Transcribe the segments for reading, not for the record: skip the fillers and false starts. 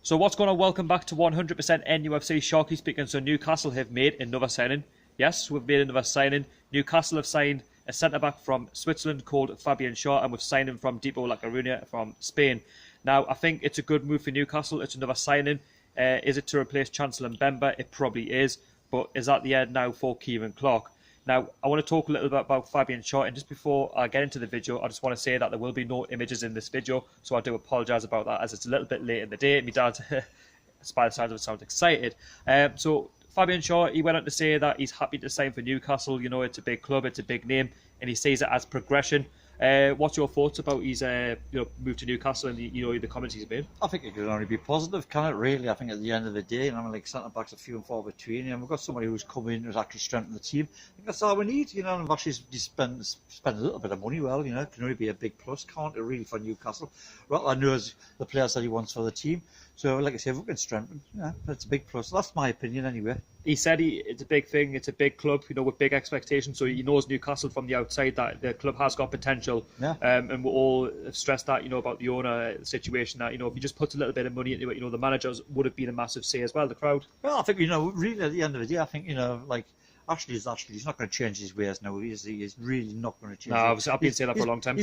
So what's going on? Welcome back to 100% NUFC. Sharky speaking. So Newcastle have made another signing. Yes, we've made another signing. Newcastle have signed a centre-back from Switzerland called Fabian Schär, and we've signed him from Depo La Coruña from Spain. Now, I think it's a good move for Newcastle. It's another signing. Is it to replace Chancellor Mbemba? It probably is. But is that the end now for Kieran Clark? Now, I want to talk a little bit about Fabian Schär, and just before I get into the video, I just want to say that there will be no images in this video, so I do apologise about that, as it's a little bit late in the day. My dad, by the sounds of it, sounds excited. So Fabian Schär, he went on to say that he's happy to sign for Newcastle. You know, it's a big club, it's a big name, and he sees it as progression. What's your thoughts about his move to Newcastle and the comments he's made? I think it can only be positive, can it really? I think at the end of the day, like centre-backs are few and far between, and we've got somebody who's come in who's actually strengthened the team. I think that's all we need, and we've actually spend a little bit of money, well, it can only be a big plus, can't it, really, for Newcastle? Well, I know the players that he wants for the team. So, like I say, if we can strengthen, that's a big plus. That's my opinion, anyway. He said it's a big thing. It's a big club, with big expectations. So he knows Newcastle from the outside that the club has got potential. Yeah. And we all stressed that, about the owner situation. That if he just puts a little bit of money into it, the managers would have been a massive say as well. The crowd. Well, I think really at the end of the day, I think like. Ashley's he's not going to change his ways now. He's really not going to change. No, I've been saying that for a long time.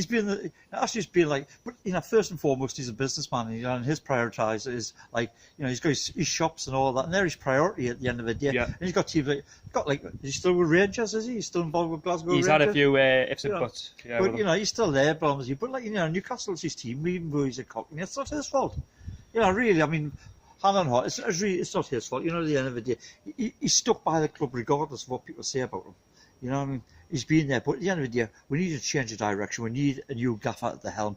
Ashley's been like, but first and foremost, he's a businessman, and his prioritize is like, he's got his shops and all that, and they're his priority at the end of the day. Yeah. And he's got teams he's still with Rangers, is he? He's still involved with Glasgow Rangers? He's had a few ifs and buts. Yeah, but he's still there, but Newcastle's his team, even though he's a cockney. It's not his fault. Really, I mean. Hand on heart, it's not his fault. At the end of the day, he's stuck by the club regardless of what people say about him. He's been there, but at the end of the day, we need to change the direction. We need a new gaffer at the helm,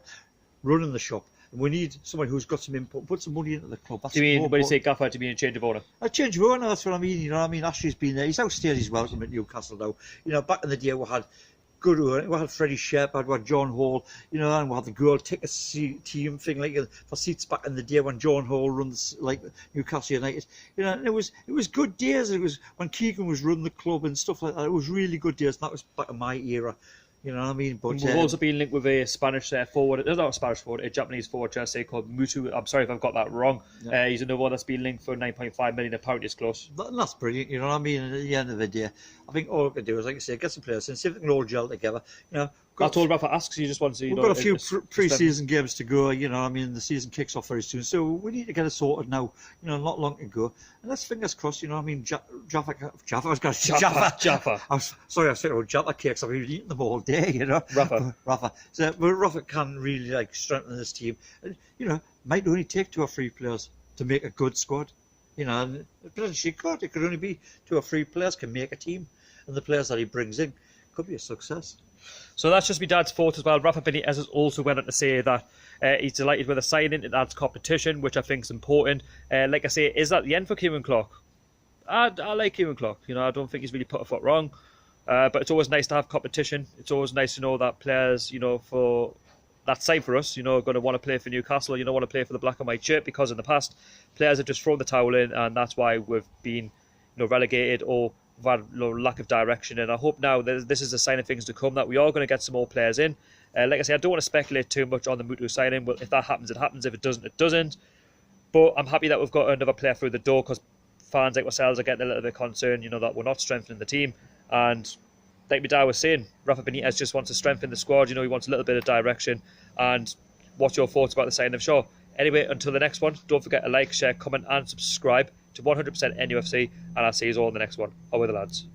running the shop. And we need someone who's got some input, put some money into the club. Do you mean, when you say gaffer, do you mean a change of owner? A change of owner, that's what I mean. Ashley's been there. He's outstayed his welcome at Newcastle now. Back in the day, we had Freddie Shepherd, we had John Hall, and we had the girl ticket team thing for seats back in the day when John Hall runs Newcastle United. And it was good days. It was when Keegan was running the club and stuff like that. It was really good days. And that was back in my era. You know what I mean? But we've also been linked with a Spanish forward, not a Spanish forward, a Japanese forward, should I say, called Mutu. I'm sorry if I've got that wrong. Yeah. He's another one that's been linked for £9.5 million. Apparently it's close. That's brilliant, you know what I mean? And at the end of the day, I think all we can do is, like I say, get some players in, see if they can all gel together. That's all Rafa asks. You just want to. We've got a few pre-season games to go. The season kicks off very soon, so we need to get it sorted now. Not long to go. And let's fingers crossed. Jaffa. I was going to say Jaffa. I was thinking about Jaffa cakes. I've been eating them all day. Rafa. So, but Rafa can really strengthen this team. And, might only take 2 or 3 players to make a good squad. And potentially could. It could only be 2 or 3 players can make a team, and the players that he brings in could be a success. So that's just my dad's thought as well. Rafa Benitez has also went on to say that he's delighted with the signing. It adds competition, which I think is important. Like I say, is that the end for Kieran Clark? I like Kieran Clark. I don't think he's really put a foot wrong. But it's always nice to have competition. It's always nice to know that players, for that side for us, going to want to play for Newcastle. Want to play for the black and white shirt, because in the past, players have just thrown the towel in, and that's why we've been, relegated or had lack of direction. And I hope now that this is a sign of things to come, that we are going to get some more players in. Like I say, I don't want to speculate too much on the Mutu signing. Well, if that happens, it happens. If it doesn't, it doesn't. But I'm happy that we've got another player through the door, because fans like ourselves are getting a little bit concerned, that we're not strengthening the team. And like my dad was saying, Rafa Benitez just wants to strengthen the squad. He wants a little bit of direction. And what's your thoughts about the signing of Schär? Anyway, until the next one, don't forget to like, share, comment and subscribe to 100% NUFC, and I'll see you all in the next one. Over the lads.